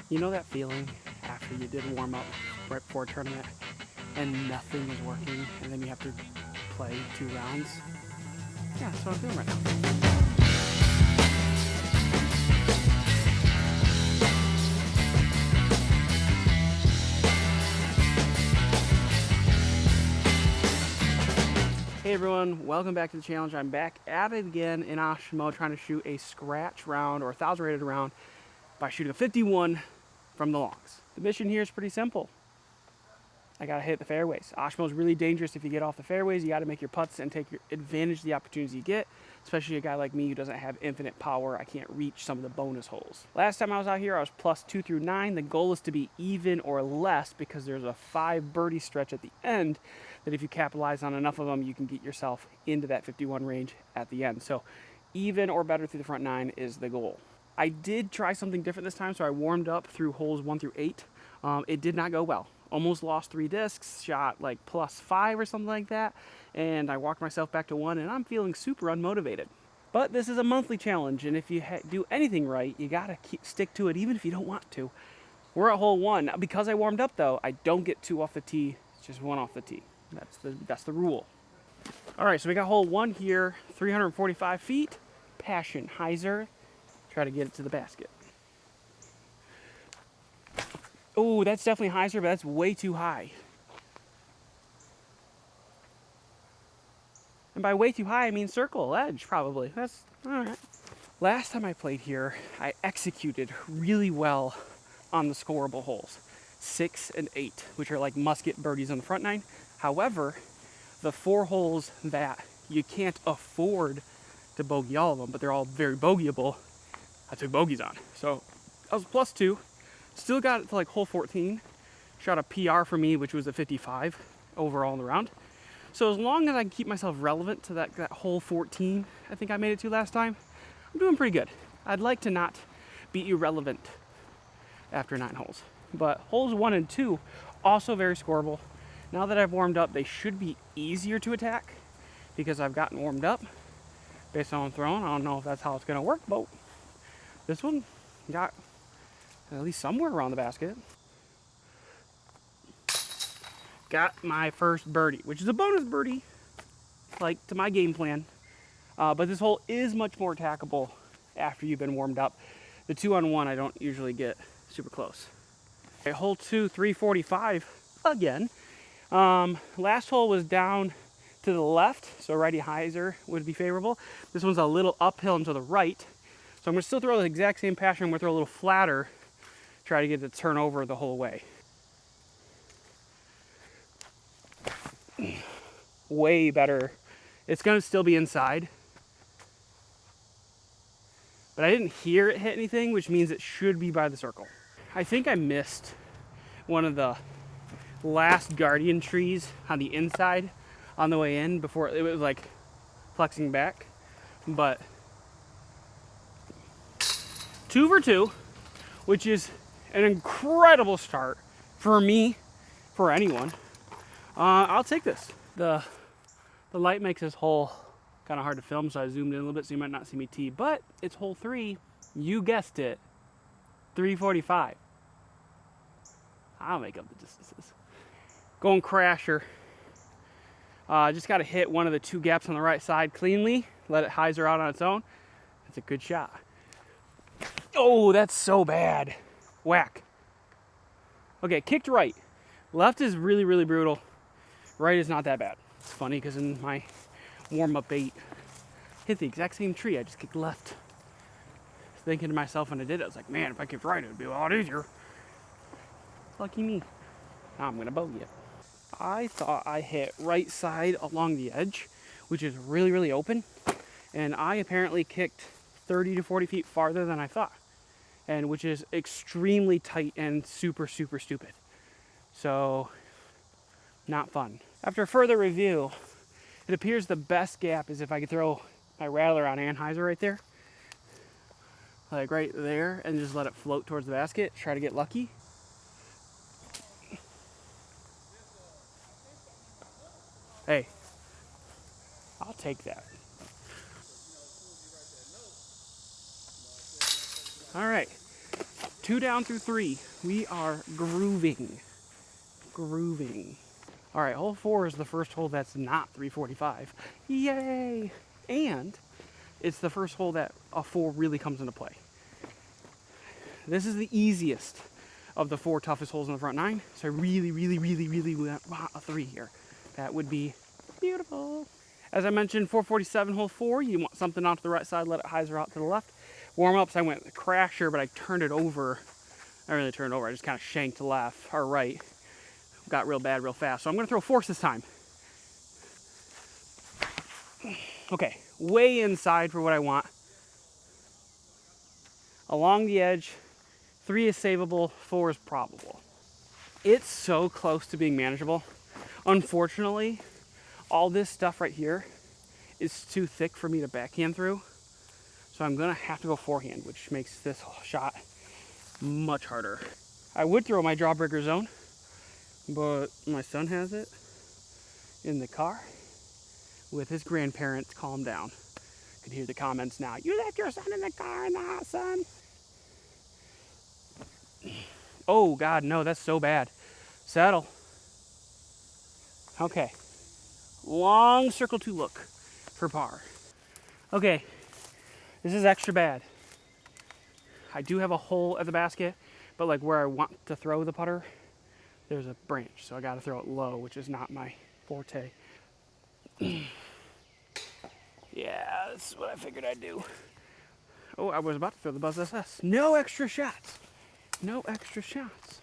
You know that feeling after you did warm up right before a tournament and nothing is working and then you have to play 2 rounds? Yeah, that's what I'm feeling right now. Hey everyone, welcome back to the challenge. I'm back at it again in Oshtemo trying to shoot a scratch round or a 1,000 rated round by shooting a 51 from the longs. The mission here is pretty simple. I gotta hit the fairways. Oshtemo is really dangerous if you get off the fairways. You gotta make your putts and take advantage of the opportunities you get, especially a guy like me who doesn't have infinite power. I can't reach some of the bonus holes. Last time I was out here, I was +2 through 9. The goal is to be even or less because there's a 5 birdie stretch at the end that if you capitalize on enough of them, you can get yourself into that 51 range at the end. So even or better through the front 9 is the goal. I did try something different this time, so I warmed up through holes 1 through 8. It did not go well. Almost lost 3 discs, shot like +5 or something like that, and I walked myself back to 1, and I'm feeling super unmotivated. But this is a monthly challenge, and if you do anything right, you gotta stick to it even if you don't want to. We're at hole 1. Now, because I warmed up though, I don't get 2 off the tee, it's just 1 off the tee. That's the rule. All right, so we got hole 1 here, 345 feet, Passion hyzer. Try to get it to the basket. Oh, that's definitely hyzer, but that's way too high. And by way too high, I mean circle, edge, probably. That's all right. Last time I played here, I executed really well on the scoreable holes, 6 and 8, which are like musket birdies on the front 9. However, the 4 holes that you can't afford to bogey all of them, but they're all very bogeyable, I took bogeys on. So I was +2. Still got it to like hole 14. Shot a PR for me, which was a 55 overall in the round. So as long as I can keep myself relevant to that hole 14, I think I made it to last time, I'm doing pretty good. I'd like to not be irrelevant after 9 holes. But holes 1 and 2, also very scoreable. Now that I've warmed up, they should be easier to attack because I've gotten warmed up based on what I'm throwing. I don't know if that's how it's gonna work, but this one got at least somewhere around the basket. Got my first birdie, which is a bonus birdie, like to my game plan. But this hole is much more attackable after you've been warmed up. The 2-on-1, I don't usually get super close. Okay, hole 2, 345 again. Last hole was down to the left, so righty hyzer would be favorable. This one's a little uphill and to the right. So I'm gonna still throw the exact same passion. I'm gonna throw a little flatter, try to get it to turn over the whole way. Way better. It's gonna still be inside. But I didn't hear it hit anything, which means it should be by the circle. I think I missed one of the last guardian trees on the inside on the way in before it was like flexing back. But 2 for 2, which is an incredible start for me, for anyone. I'll take this. The light makes this hole kind of hard to film, so I zoomed in a little bit so you might not see me tee, but it's hole 3. You guessed it, 345. I'll make up the distances. Going crasher. Just got to hit one of the 2 gaps on the right side cleanly, let it hyzer out on its own. That's a good shot. Oh, that's so bad. Whack. Okay, kicked right. Left is really, really brutal. Right is not that bad. It's funny because in my warm-up 8, hit the exact same tree. I just kicked left. Thinking to myself when I did it, I was like, man, if I kicked right, it would be a lot easier. Lucky me. Now I'm going to bogey it. I thought I hit right side along the edge, which is really, really open. And I apparently kicked 30 to 40 feet farther than I thought. And which is extremely tight and super, super stupid. So, not fun. After further review, it appears the best gap is if I could throw my rattler on Anheuser right there. Like right there, and just let it float towards the basket. Try to get lucky. Hey, I'll take that. All right, 2 down through 3. We are grooving. Grooving. All right, hole 4 is the first hole that's not 345. Yay! And it's the first hole that a 4 really comes into play. This is the easiest of the 4 toughest holes in the front 9. So I really want a 3 here. That would be beautiful. As I mentioned, 447 hole 4, you want something off to the right side, let it hyzer out to the left. Warm-ups, I went crasher, but I turned it over. I really turned it over, I just kind of shanked left or right. Got real bad real fast. So I'm gonna throw force this time. Okay, way inside for what I want. Along the edge, 3 is savable, 4 is probable. It's so close to being manageable. Unfortunately, all this stuff right here is too thick for me to backhand through. So I'm gonna have to go forehand, which makes this shot much harder. I would throw my jawbreaker zone, but my son has it in the car with his grandparents. Calm down. You can hear the comments now. You left your son in the car in the hot sun. Oh God, no, that's so bad. Settle. Okay. Long circle 2 look for par. Okay, this is extra bad. I do have a hole at the basket, but like where I want to throw the putter, there's a branch, so I gotta throw it low, which is not my forte. Yeah, that's what I figured I'd do. Oh, I was about to throw the Buzz SS. No extra shots. No extra shots.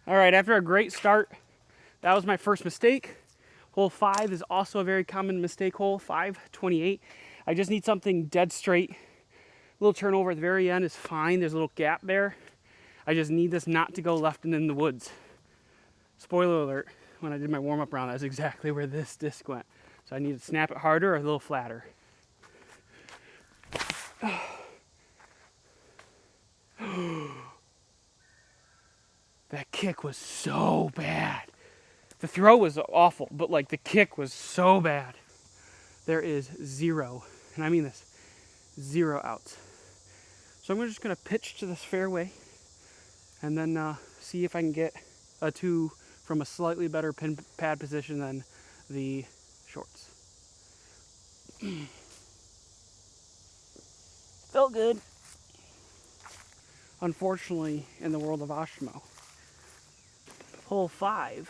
All right, after a great start, that was my first mistake. Hole 5 is also a very common mistake hole, 528. I just need something dead straight. A little turnover at the very end is fine. There's a little gap there. I just need this not to go left and in the woods. Spoiler alert, when I did my warm-up round, that's exactly where this disc went. So I need to snap it harder or a little flatter. That kick was so bad. The throw was awful, but like the kick was so bad. There is 0, and I mean this, 0 outs. So I'm just gonna pitch to this fairway and then see if I can get a 2 from a slightly better pin pad position than the shorts. Felt good. Unfortunately, in the world of Oshtemo, hole 5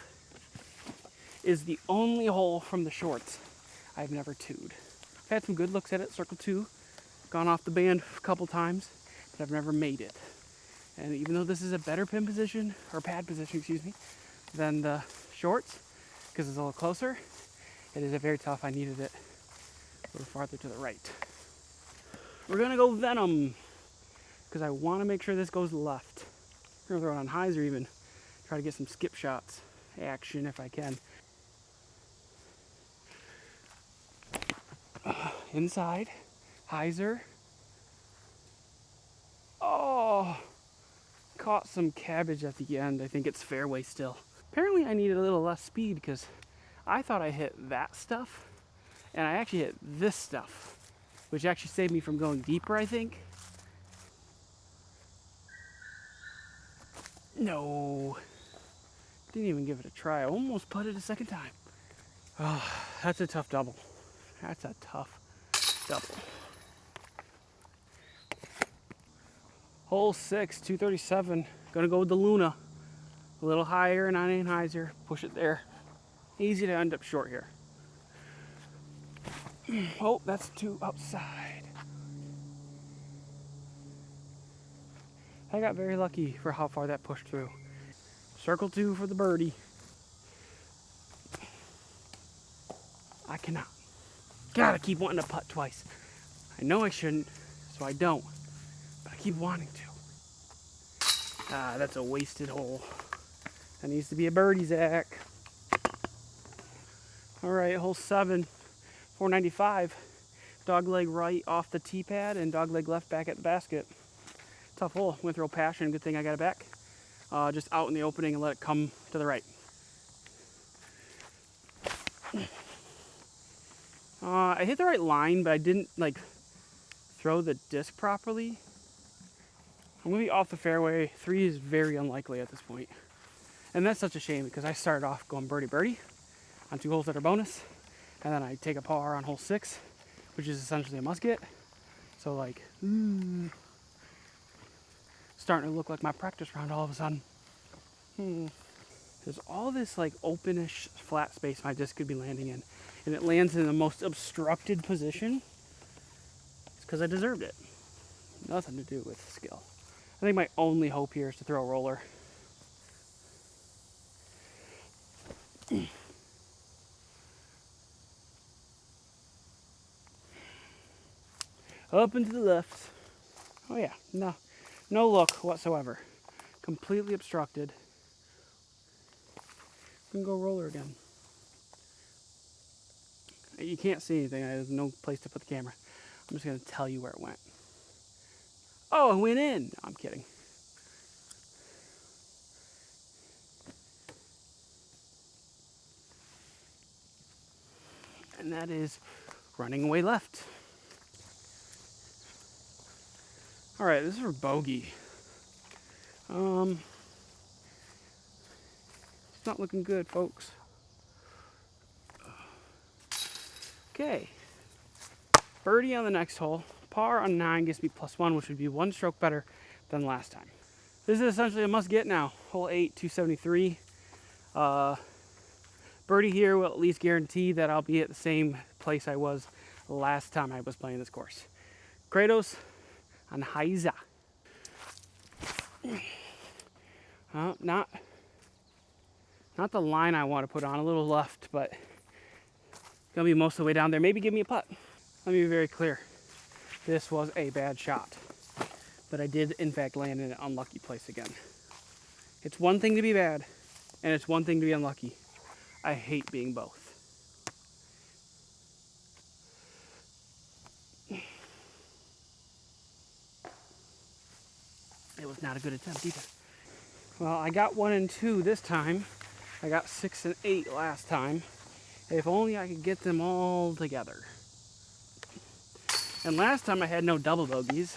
is the only hole from the shorts I've never two'd. I've had some good looks at it, circle 2, gone off the band a couple times, but I've never made it. And even though this is a better pin position, or pad position, excuse me, than the shorts, because it's a little closer, it is a very tough. I needed it a little farther to the right. We're gonna go Venom, because I want to make sure this goes left. We're gonna throw it on hyzer even. Try to get some skip shots action if I can. Inside, hyzer. Oh, caught some cabbage at the end. I think it's fairway still. Apparently I needed a little less speed because I thought I hit that stuff and I actually hit this stuff, which actually saved me from going deeper, I think. No, didn't even give it a try. I almost put it a second time. Oh, that's a tough double. That's a tough double. Hole 6, 237. Gonna go with the Luna. A little higher, 9 hyzer. Push it there. Easy to end up short here. Oh, that's 2 outside. I got very lucky for how far that pushed through. Circle 2 for the birdie. I cannot. Gotta keep wanting to putt twice. I know I shouldn't, so I don't. But I keep wanting to. Ah, that's a wasted hole. That needs to be a birdie, Zach. All right, hole 7, 495. Dog leg right off the tee pad and dog leg left back at the basket. Tough hole. Went through a passion. Good thing I got it back. Just out in the opening and let it come to the right. I hit the right line, but I didn't like throw the disc properly. I'm gonna be off the fairway. 3 is very unlikely at this point. And that's such a shame because I started off going birdie birdie on 2 holes that are bonus. And then I take a par on hole 6, which is essentially a must get. So like, starting to look like my practice round all of a sudden. There's all this like openish flat space my disc could be landing in. And it lands in the most obstructed position. It's because I deserved it. Nothing to do with skill. I think my only hope here is to throw a roller. Up and to the left. Oh yeah, no look whatsoever. Completely obstructed. We can go roller again. You can't see anything. There's no place to put the camera. I'm just going to tell you where it went. Oh, it went in. No, I'm kidding. And that is running away left. All right, this is for bogey. It's not looking good, folks. Okay. Birdie on the next hole. Par on 9 gets me +1, which would be 1 stroke better than last time. This is essentially a must get now. Hole 8, 273. Birdie here will at least guarantee that I'll be at the same place I was last time I was playing this course. Kratos on Heiza. Not the line I want to put on, a little left, but gonna be most of the way down there. Maybe give me a putt. Let me be very clear. This was a bad shot, but I did in fact land in an unlucky place again. It's one thing to be bad, and it's one thing to be unlucky. I hate being both. It was not a good attempt either. Well, I got 1 and 2 this time. I got 6 and 8 last time. If only I could get them all together. And last time I had no double bogeys.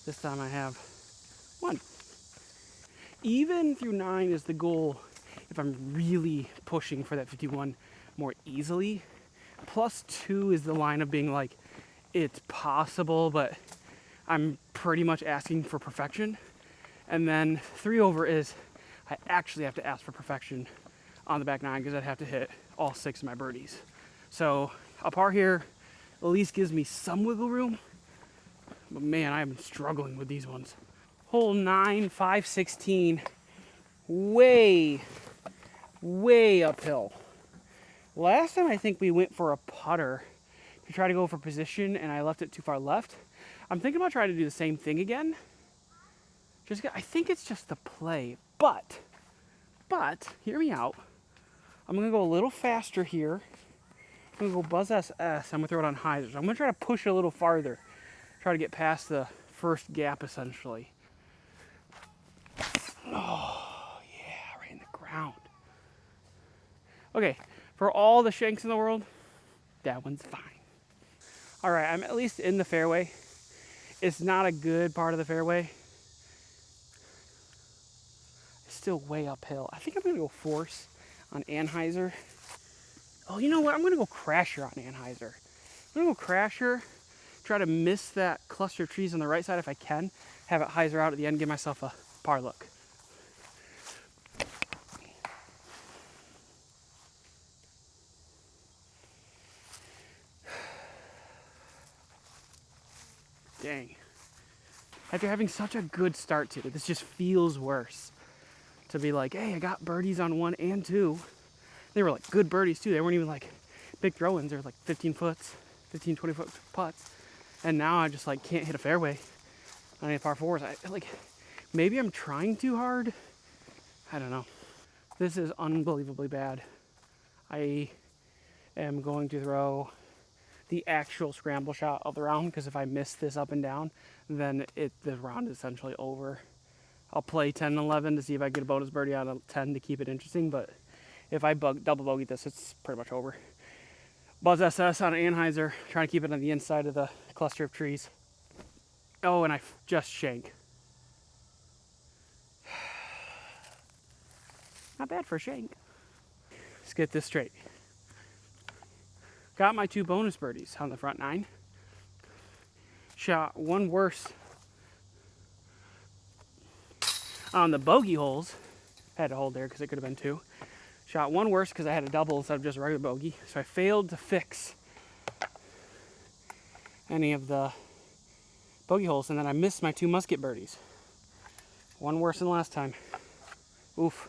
This time I have 1. Even through 9 is the goal if I'm really pushing for that 51 more easily. +2 is the line of being like, it's possible, but I'm pretty much asking for perfection. And then 3 over is I actually have to ask for perfection on the back 9 because I'd have to hit all 6 of my birdies. So a par here at least gives me some wiggle room. But man, I've been struggling with these ones. Hole 9, 516, way uphill. Last time I think we went for a putter to try to go for position and I left it too far left. I'm thinking about trying to do the same thing again. I think it's just the play, but hear me out. I'm gonna go a little faster here. I'm gonna go buzz SS. I'm gonna throw it on hyzers. I'm gonna try to push it a little farther. Try to get past the first gap essentially. Oh yeah, right in the ground. Okay, for all the shanks in the world, that one's fine. All right, I'm at least in the fairway. It's not a good part of the fairway. It's still way uphill. I think I'm gonna go force on Anheuser. Oh, you know what? I'm gonna go crasher on Anheuser. I'm gonna go crasher, try to miss that cluster of trees on the right side if I can. Have it hyzer out at the end, give myself a par look. Dang. After having such a good start to it, this just feels worse. To be like, hey, I got birdies on 1 and 2. They were like good birdies too. They weren't even like big throw-ins. They were like 15 foot, 15, 20 foot putts. And now I just like can't hit a fairway on any par 4s. Maybe I'm trying too hard. I don't know. This is unbelievably bad. I am going to throw the actual scramble shot of the round, because if I miss this up and down, then the round is essentially over. I'll play 10 and 11 to see if I get a bonus birdie out of 10 to keep it interesting, but if I double bogey this, it's pretty much over. Buzz SS on an Anheuser, trying to keep it on the inside of the cluster of trees. Oh, and I just shank. Not bad for a shank. Let's get this straight. Got my 2 bonus birdies on the front 9. Shot one worse on the bogey holes. Had to hold there because it could have been 2. Shot one worse because I had a double instead of just a regular bogey. So I failed to fix any of the bogey holes, and then I missed my 2 musket birdies. One worse than last time. Oof.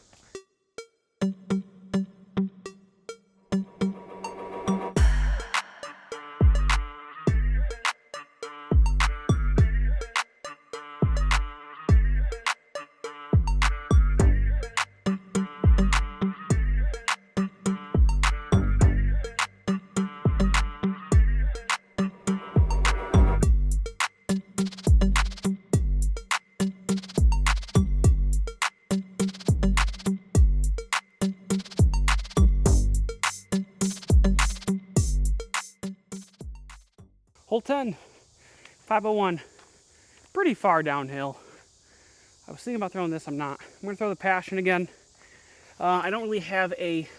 Hole 10, 501, pretty far downhill. I was thinking about throwing this, I'm not. I'm gonna throw the Passion again. I don't really have a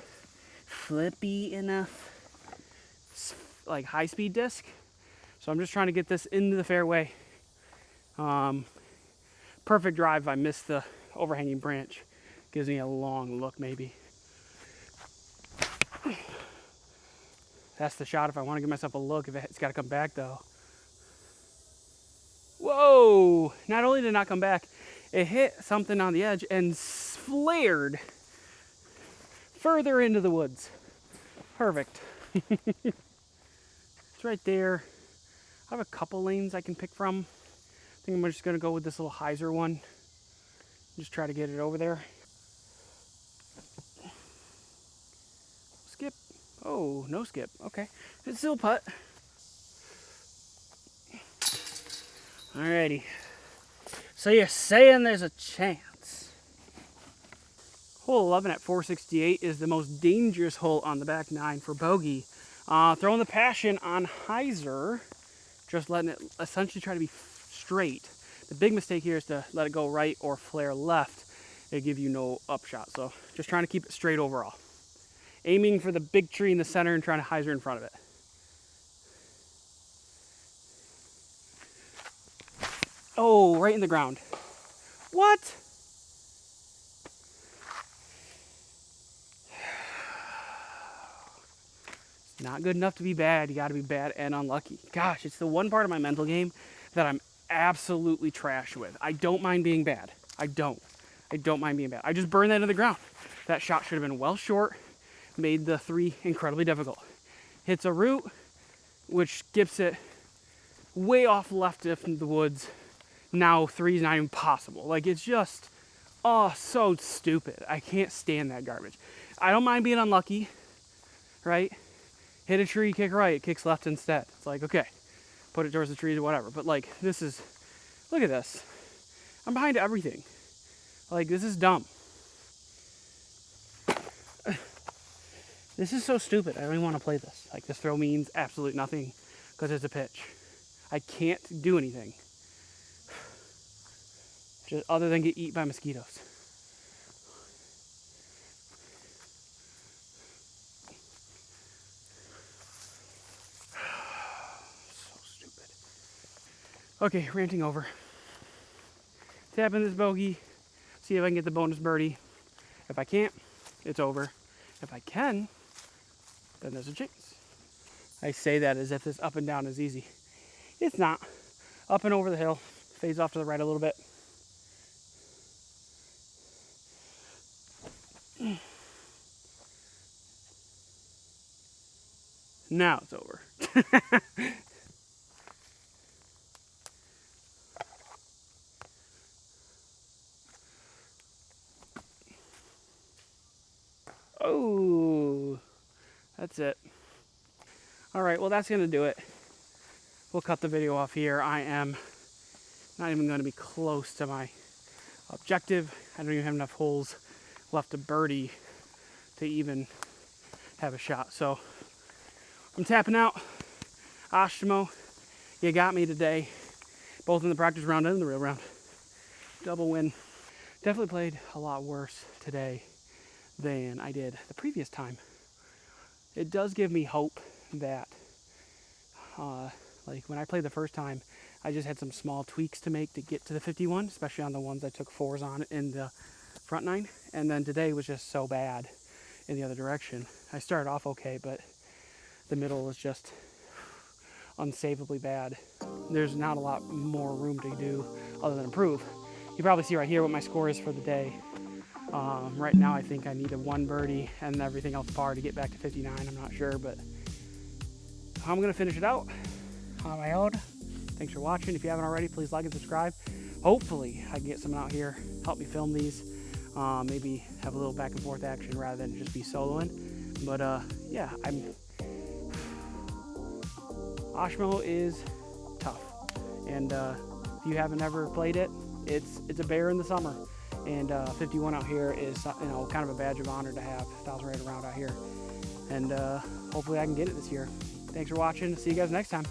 flippy enough, like high-speed disc, so I'm just trying to get this into the fairway. Perfect drive if I miss the overhanging branch. Gives me a long look, maybe. That's the shot if I want to give myself a look. If it's got to come back, though. Whoa! Not only did it not come back, it hit something on the edge and flared further into the woods. Perfect. It's right there. I have a couple lanes I can pick from. I think I'm just going to go with this little hyzer one. Just try to get it over there. Skip. Oh, no skip. Okay. It's still putt. Alrighty. So you're saying there's a chance. Hole 11 at 468 is the most dangerous hole on the back 9 for bogey. Throwing the Passion on hyzer, just letting it essentially try to be straight. The big mistake here is to let it go right or flare left. It'll give you no upshot. So just trying to keep it straight overall. Aiming for the big tree in the center and trying to hyzer in front of it. Oh, right in the ground. What? It's not good enough to be bad. You got to be bad and unlucky. Gosh, it's the one part of my mental game that I'm absolutely trash with. I don't mind being bad. I don't mind being bad. I just burned that into the ground. That shot should have been well short. Made the 3 incredibly difficult. Hits a root, which skips it way off left in the woods. Now 3 is not even possible. Like, it's just, oh, so stupid. I can't stand that garbage. I don't mind being unlucky, right? Hit a tree, kick right, it kicks left instead. It's like, okay, put it towards the trees or whatever. But like, this is, look at this. I'm behind everything. Like, this is dumb. This is so stupid. I don't even want to play this. Like, this throw means absolutely nothing because it's a pitch. I can't do anything. Just other than get eaten by mosquitoes. So stupid. Okay, ranting over. Tapping this bogey. See if I can get the bonus birdie. If I can't, it's over. If I can, then there's a chance. I say that as if this up and down is easy. It's not. Up and over the hill. Fades off to the right a little bit. Now it's over. Oh, that's it. All right, well, that's going to do it. We'll cut the video off here. I am not even going to be close to my objective. I don't even have enough holes left to birdie to even have a shot. So I'm tapping out. Oshtemo, you got me today, both in the practice round and in the real round. Double win. Definitely played a lot worse today than I did the previous time. It does give me hope that, like when I played the first time, I just had some small tweaks to make to get to the 51, especially on the ones I took 4s on in the front 9. And then today was just so bad in the other direction. I started off okay, but the middle was just unsavably bad. There's not a lot more room to do other than improve. You probably see right here what my score is for the day. Right now I think I need a 1 birdie and everything else par to get back to 59. I'm not sure, but I'm gonna finish it out on my own. Thanks for watching. If you haven't already, please like and subscribe. Hopefully I can get someone out here, help me film these. Maybe have a little back and forth action rather than just be soloing. But yeah, Oshtemo is tough. And if you haven't ever played it, it's a bear in the summer. And 51 out here is, you know, kind of a badge of honor to have 1,000 right around out here. And hopefully I can get it this year. Thanks for watching. See you guys next time.